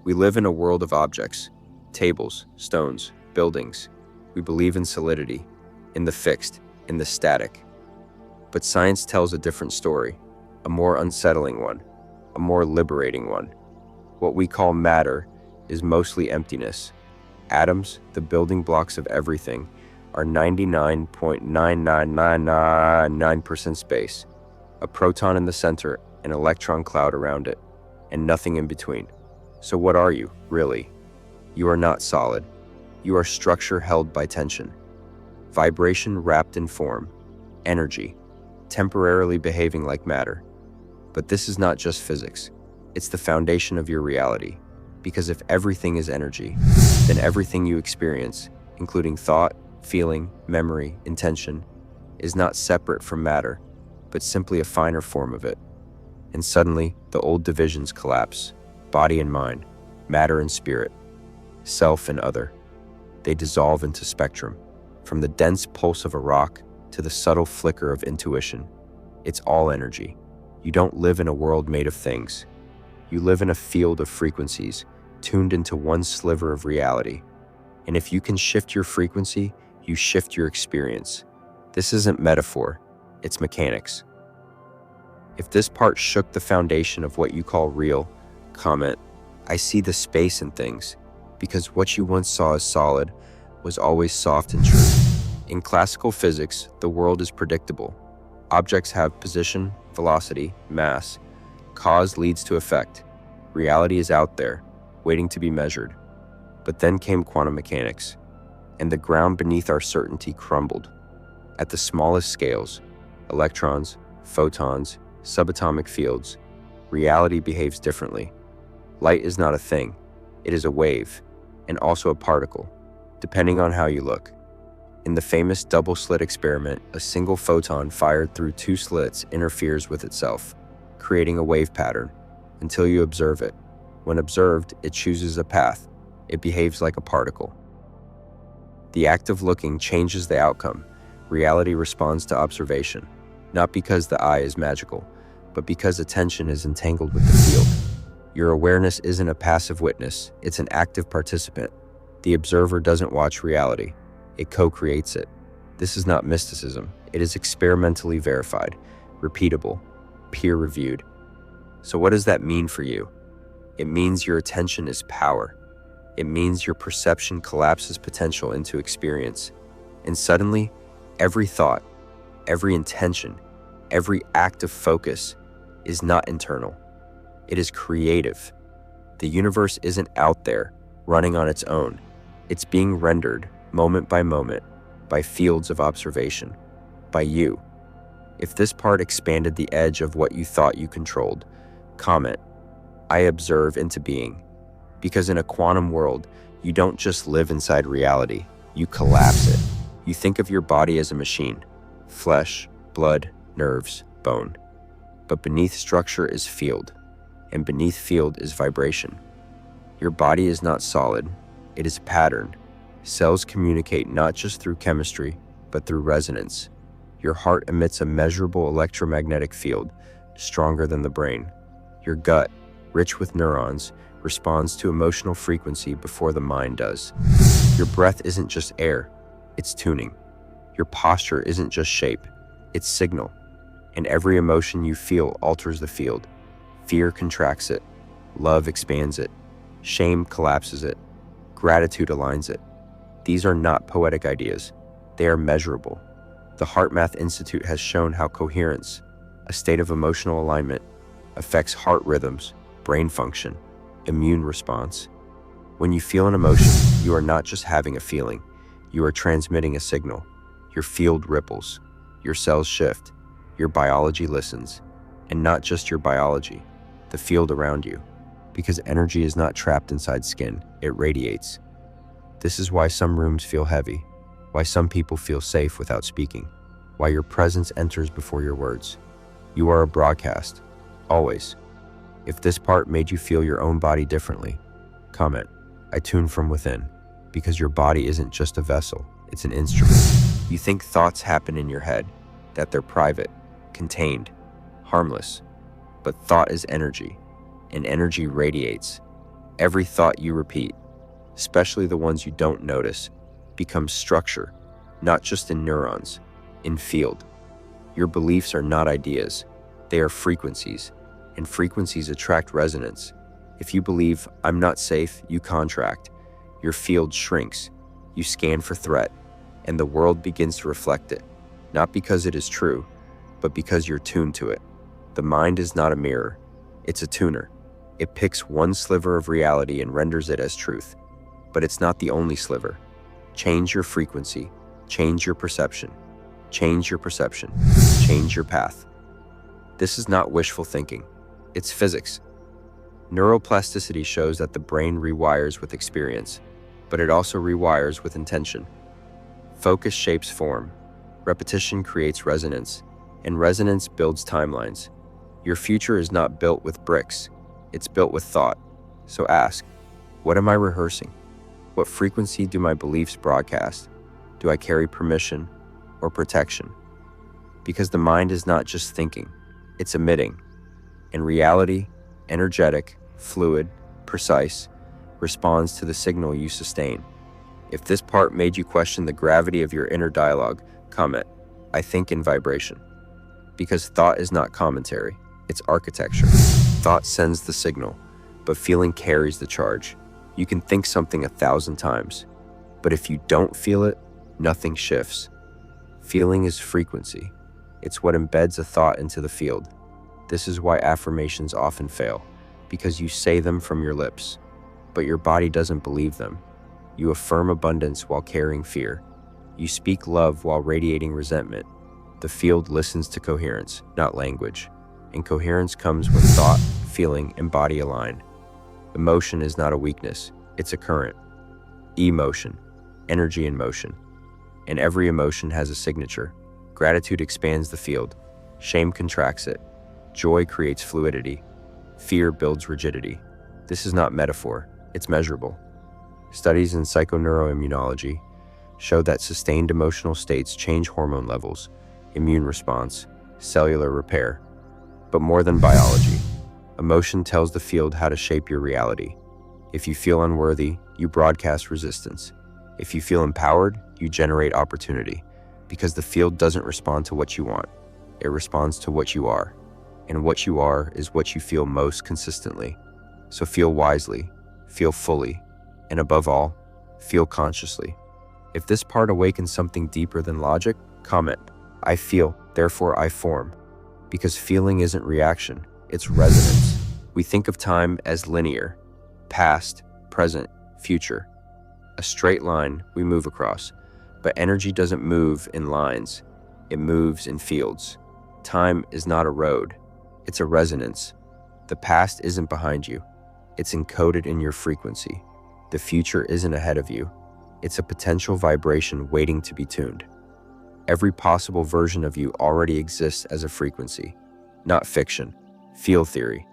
We live in a world of objects, tables, stones, buildings. We believe in solidity, in the fixed, in the static. But science tells a different story, a more unsettling one, a more liberating one. What we call matter is mostly emptiness. Atoms, the building blocks of everything, are 99.99999% space. A proton in the center, an electron cloud around it, and nothing in between. So what are you, really? You are not solid. You are structure held by tension. Vibration wrapped in form. Energy, temporarily behaving like matter. But this is not just physics. It's the foundation of your reality. Because if everything is energy, then everything you experience, including thought, feeling, memory, intention, is not separate from matter, but simply a finer form of it. And suddenly, the old divisions collapse. Body and mind, matter and spirit, self and other. They dissolve into spectrum, from the dense pulse of a rock to the subtle flicker of intuition. It's all energy. You don't live in a world made of things. You live in a field of frequencies, tuned into one sliver of reality. And if you can shift your frequency, you shift your experience. This isn't metaphor, it's mechanics. If this part shook the foundation of what you call real, comment, I see the space in things, because what you once saw as solid was always soft and true. In classical physics, the world is predictable. Objects have position, velocity, mass. Cause leads to effect. Reality is out there, waiting to be measured. But then came quantum mechanics, and the ground beneath our certainty crumbled. At the smallest scales, electrons, photons, subatomic fields, reality behaves differently. Light is not a thing, it is a wave, and also a particle, depending on how you look. In the famous double-slit experiment, a single photon fired through two slits interferes with itself, creating a wave pattern, until you observe it. When observed, it chooses a path. It behaves like a particle. The act of looking changes the outcome. Reality responds to observation, not because the eye is magical, but because attention is entangled with the field. Your awareness isn't a passive witness, it's an active participant. The observer doesn't watch reality, it co-creates it. This is not mysticism, it is experimentally verified, repeatable, peer-reviewed. So what does that mean for you? It means your attention is power. It means your perception collapses potential into experience. And suddenly, every thought, every intention, every act of focus is not internal. It is creative. The universe isn't out there, running on its own. It's being rendered, moment by moment, by fields of observation, by you. If this part expanded the edge of what you thought you controlled, comment, I observe into being. Because in a quantum world, you don't just live inside reality, you collapse it. You think of your body as a machine, flesh, blood, nerves, bone. But beneath structure is field, and beneath field is vibration. Your body is not solid, it is patterned. Cells communicate not just through chemistry, but through resonance. Your heart emits a measurable electromagnetic field, stronger than the brain. Your gut, rich with neurons, responds to emotional frequency before the mind does. Your breath isn't just air, it's tuning. Your posture isn't just shape, it's signal. And every emotion you feel alters the field. Fear contracts it, love expands it, shame collapses it, gratitude aligns it. These are not poetic ideas, they are measurable. The HeartMath Institute has shown how coherence, a state of emotional alignment, affects heart rhythms, brain function, immune response. When you feel an emotion, you are not just having a feeling, you are transmitting a signal. Your field ripples, your cells shift, your biology listens, and not just your biology, the field around you. Because energy is not trapped inside skin, it radiates. This is why some rooms feel heavy, why some people feel safe without speaking, why your presence enters before your words. You are a broadcast, always. If this part made you feel your own body differently, comment, I tune from within, because your body isn't just a vessel, it's an instrument. You think thoughts happen in your head, that they're private, contained, harmless. But thought is energy, and energy radiates. Every thought you repeat, especially the ones you don't notice, becomes structure, not just in neurons, in field. Your beliefs are not ideas, they are frequencies, and frequencies attract resonance. If you believe, "I'm not safe," you contract. Your field shrinks. You scan for threat, and the world begins to reflect it, not because it is true, but because you're tuned to it. The mind is not a mirror, it's a tuner. It picks one sliver of reality and renders it as truth. But it's not the only sliver. Change your frequency, change your perception, change your perception, change your path. This is not wishful thinking, it's physics. Neuroplasticity shows that the brain rewires with experience, but it also rewires with intention. Focus shapes form, repetition creates resonance, and resonance builds timelines. Your future is not built with bricks, it's built with thought. So ask, what am I rehearsing? What frequency do my beliefs broadcast? Do I carry permission or protection? Because the mind is not just thinking, it's emitting. In reality, energetic, fluid, precise, responds to the signal you sustain. If this part made you question the gravity of your inner dialogue, comment, "I think in vibration." Because thought is not commentary, it's architecture. Thought sends the signal, but feeling carries the charge. You can think something 1,000 times, but if you don't feel it, nothing shifts. Feeling is frequency. It's what embeds a thought into the field. This is why affirmations often fail, because you say them from your lips, but your body doesn't believe them. You affirm abundance while carrying fear. You speak love while radiating resentment. The field listens to coherence, not language. And coherence comes when thought, feeling, and body align. Emotion is not a weakness, it's a current. Emotion, energy in motion. And every emotion has a signature. Gratitude expands the field. Shame contracts it. Joy creates fluidity. Fear builds rigidity. This is not metaphor, it's measurable. Studies in psychoneuroimmunology show that sustained emotional states change hormone levels, immune response, cellular repair. But more than biology, emotion tells the field how to shape your reality. If you feel unworthy, you broadcast resistance. If you feel empowered, you generate opportunity. Because the field doesn't respond to what you want, it responds to what you are. And what you are is what you feel most consistently. So feel wisely, feel fully, and above all, feel consciously. If this part awakens something deeper than logic, comment, "I feel, therefore I form." Because feeling isn't reaction, it's resonance. We think of time as linear, past, present, future. A straight line we move across. But energy doesn't move in lines, it moves in fields. Time is not a road, it's a resonance. The past isn't behind you, it's encoded in your frequency. The future isn't ahead of you, it's a potential vibration waiting to be tuned. Every possible version of you already exists as a frequency, not fiction, field theory.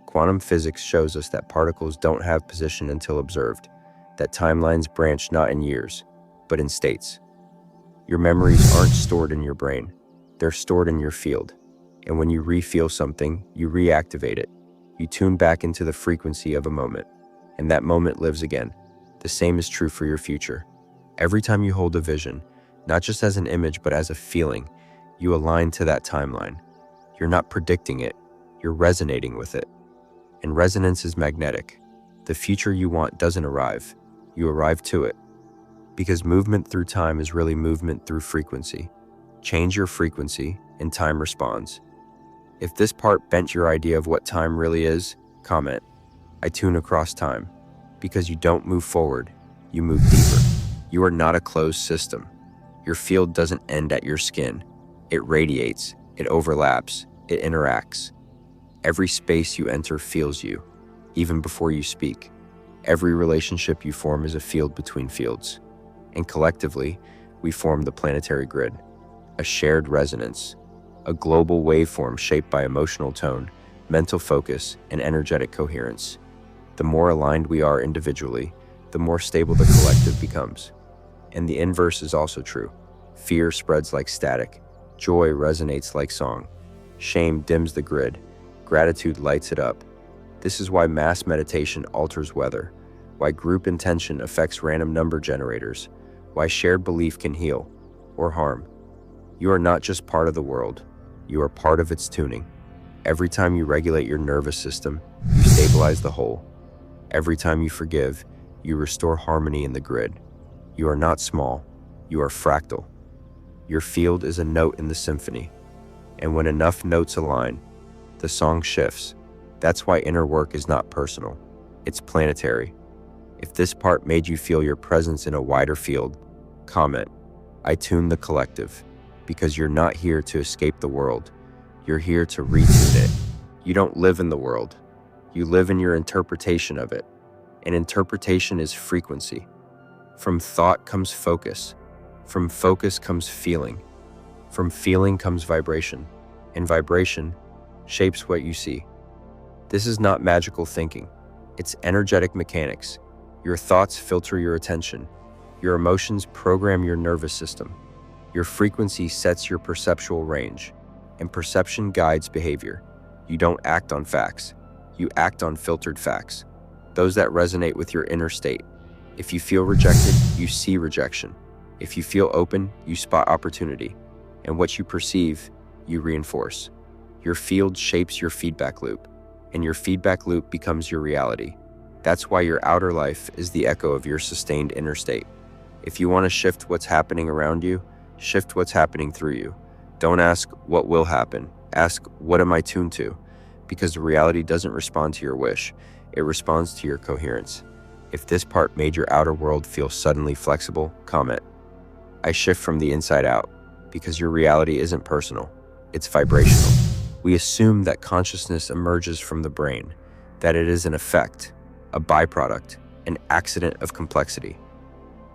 Quantum physics shows us that particles don't have position until observed, that timelines branch not in years, but in states. Your memories aren't stored in your brain, they're stored in your field. And when you re-feel something, you reactivate it. You tune back into the frequency of a moment, and that moment lives again. The same is true for your future. Every time you hold a vision, not just as an image, but as a feeling, you align to that timeline. You're not predicting it, you're resonating with it. And resonance is magnetic. The future you want doesn't arrive, you arrive to it. Because movement through time is really movement through frequency. Change your frequency, and time responds. If this part bent your idea of what time really is, comment, "I tune across time." Because you don't move forward, you move deeper. You are not a closed system. Your field doesn't end at your skin. It radiates, it overlaps, it interacts. Every space you enter feels you, even before you speak. Every relationship you form is a field between fields. And collectively, we form the planetary grid, a shared resonance, a global waveform shaped by emotional tone, mental focus, and energetic coherence. The more aligned we are individually, the more stable the collective becomes. And the inverse is also true. Fear spreads like static. Joy resonates like song. Shame dims the grid. Gratitude lights it up. This is why mass meditation alters weather, why group intention affects random number generators, why shared belief can heal or harm. You are not just part of the world, you are part of its tuning. Every time you regulate your nervous system, you stabilize the whole. Every time you forgive, you restore harmony in the grid. You are not small, you are fractal. Your field is a note in the symphony, and when enough notes align, the song shifts. That's why inner work is not personal, it's planetary. If this part made you feel your presence in a wider field, comment, I tune the collective, because you're not here to escape the world, you're here to retune it. You don't live in the world, you live in your interpretation of it, and interpretation is frequency. From thought comes focus, from focus comes feeling, from feeling comes vibration, and vibration shapes what you see. This is not magical thinking, it's energetic mechanics. Your thoughts filter your attention, your emotions program your nervous system, your frequency sets your perceptual range, and perception guides behavior. You don't act on facts, you act on filtered facts, those that resonate with your inner state. If you feel rejected, you see rejection. If you feel open, you spot opportunity. And what you perceive, you reinforce. Your field shapes your feedback loop, and your feedback loop becomes your reality. That's why your outer life is the echo of your sustained inner state. If you want to shift what's happening around you, shift what's happening through you. Don't ask what will happen, ask what am I tuned to? Because reality doesn't respond to your wish, it responds to your coherence. If this part made your outer world feel suddenly flexible, comment, I shift from the inside out, because your reality isn't personal, it's vibrational. We assume that consciousness emerges from the brain, that it is an effect, a byproduct, an accident of complexity.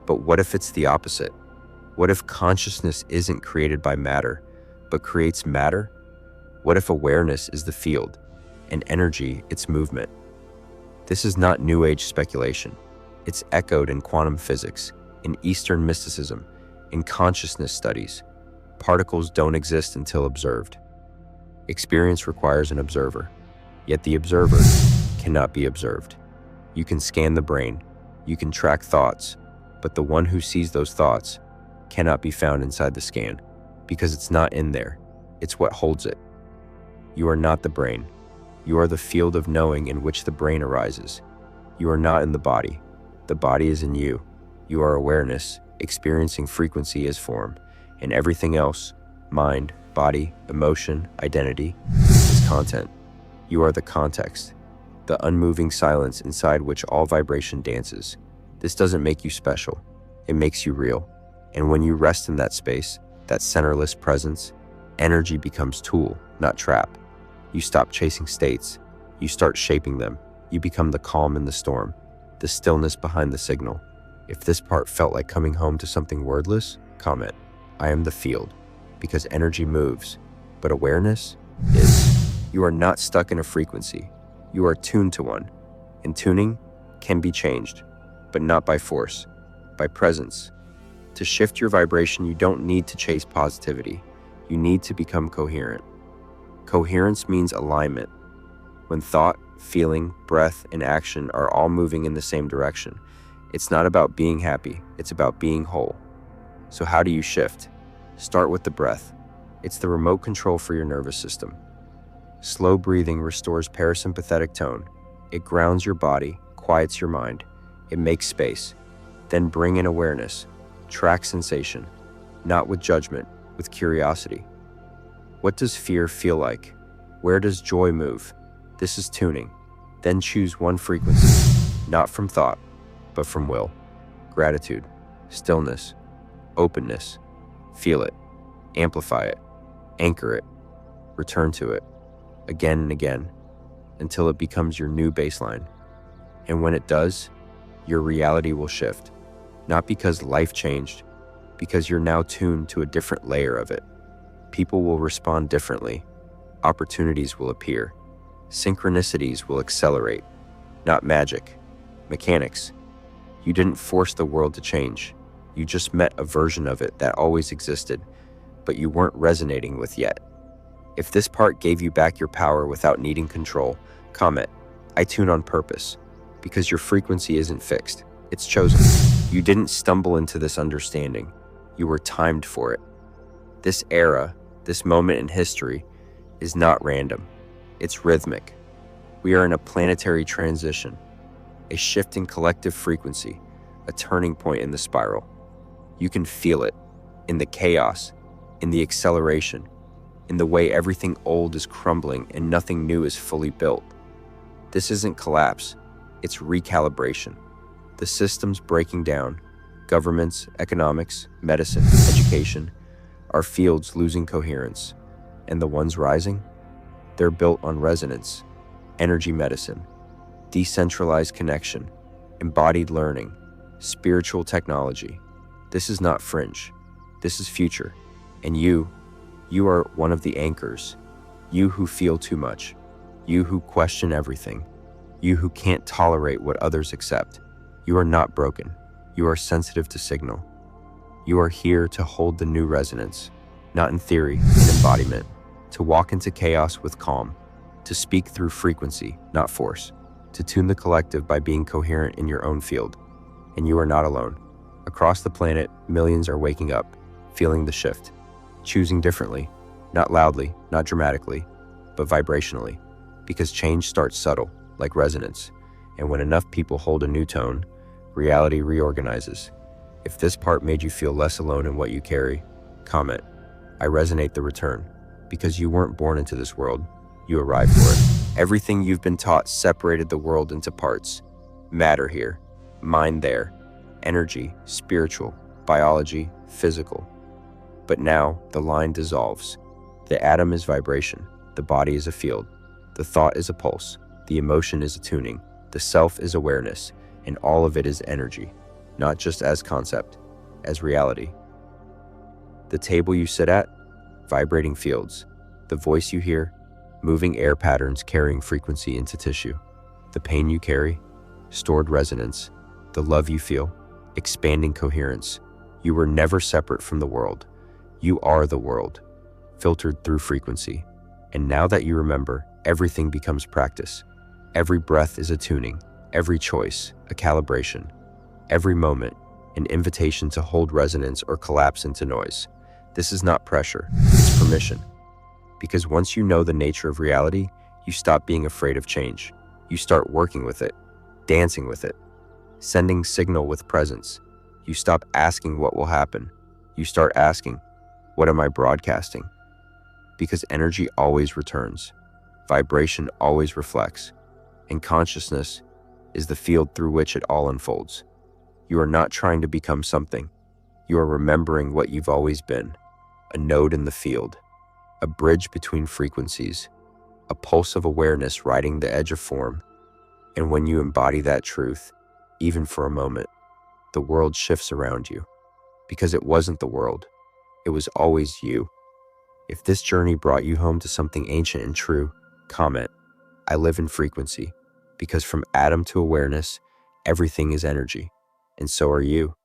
But what if it's the opposite? What if consciousness isn't created by matter, but creates matter? What if awareness is the field, and energy its movement? This is not New Age speculation. It's echoed in quantum physics, in Eastern mysticism, in consciousness studies. Particles don't exist until observed. Experience requires an observer, yet the observer cannot be observed. You can scan the brain, you can track thoughts, but the one who sees those thoughts cannot be found inside the scan, because it's not in there, it's what holds it. You are not the brain. You are the field of knowing in which the brain arises. You are not in the body is in you. You are awareness, experiencing frequency as form, and everything else, mind, body, emotion, identity, is content. You are the context, the unmoving silence inside which all vibration dances. This doesn't make you special, it makes you real. And when you rest in that space, that centerless presence, energy becomes tool, not trap. You stop chasing states, you start shaping them. You become the calm in the storm, the stillness behind the signal. If this part felt like coming home to something wordless, comment, I am the field, because energy moves, but awareness is. You are not stuck in a frequency, you are tuned to one, and tuning can be changed, but not by force, by presence. To shift your vibration, you don't need to chase positivity, you need to become coherent. Coherence means alignment. When thought, feeling, breath, and action are all moving in the same direction, it's not about being happy, it's about being whole. So how do you shift? Start with the breath. It's the remote control for your nervous system. Slow breathing restores parasympathetic tone. It grounds your body, quiets your mind. It makes space. Then bring in awareness. Track sensation, not with judgment, with curiosity. What does fear feel like? Where does joy move? This is tuning. Then choose one frequency, not from thought, but from will. Gratitude, stillness, openness. Feel it, amplify it, anchor it, return to it, again and again, until it becomes your new baseline. And when it does, your reality will shift. Not because life changed, because you're now tuned to a different layer of it. People will respond differently. Opportunities will appear. Synchronicities will accelerate. Not magic, mechanics. You didn't force the world to change. You just met a version of it that always existed, but you weren't resonating with yet. If this part gave you back your power without needing control, comment, I tune on purpose, because your frequency isn't fixed, it's chosen. You didn't stumble into this understanding, you were timed for it. This era, this moment in history, is not random, it's rhythmic. We are in a planetary transition, a shift in collective frequency, a turning point in the spiral. You can feel it, in the chaos, in the acceleration, in the way everything old is crumbling and nothing new is fully built. This isn't collapse, it's recalibration. The systems breaking down, governments, economics, medicine, education, our fields losing coherence. And the ones rising? They're built on resonance, energy medicine, decentralized connection, embodied learning, spiritual technology. This is not fringe. This is future. And you are one of the anchors. You who feel too much. You who question everything. You who can't tolerate what others accept. You are not broken. You are sensitive to signal. You are here to hold the new resonance, not in theory, in embodiment, to walk into chaos with calm, to speak through frequency, not force, to tune the collective by being coherent in your own field. And you are not alone. Across the planet, millions are waking up, feeling the shift, choosing differently, not loudly, not dramatically, but vibrationally, because change starts subtle, like resonance, and when enough people hold a new tone, reality reorganizes. If this part made you feel less alone in what you carry, comment, I resonate the return, because you weren't born into this world, you arrived for it. Everything you've been taught separated the world into parts. Matter here, mind there, energy, spiritual, biology, physical. But now, the line dissolves. The atom is vibration, the body is a field, the thought is a pulse, the emotion is a tuning, the self is awareness, and all of it is energy, not just as concept, as reality. The table you sit at, vibrating fields. The voice you hear, moving air patterns carrying frequency into tissue. The pain you carry, stored resonance. The love you feel, expanding coherence. You were never separate from the world. You are the world, filtered through frequency. And now that you remember, everything becomes practice. Every breath is a tuning, every choice, a calibration. Every moment, an invitation to hold resonance or collapse into noise. This is not pressure, it's permission. Because once you know the nature of reality, you stop being afraid of change. You start working with it, dancing with it, sending signal with presence. You stop asking what will happen. You start asking, what am I broadcasting? Because energy always returns, vibration always reflects, and consciousness is the field through which it all unfolds. You are not trying to become something. You are remembering what you've always been, a node in the field, a bridge between frequencies, a pulse of awareness riding the edge of form. And when you embody that truth, even for a moment, the world shifts around you. Because it wasn't the world, it was always you. If this journey brought you home to something ancient and true, comment, I live in frequency, because from atom to awareness, everything is energy, and so are you.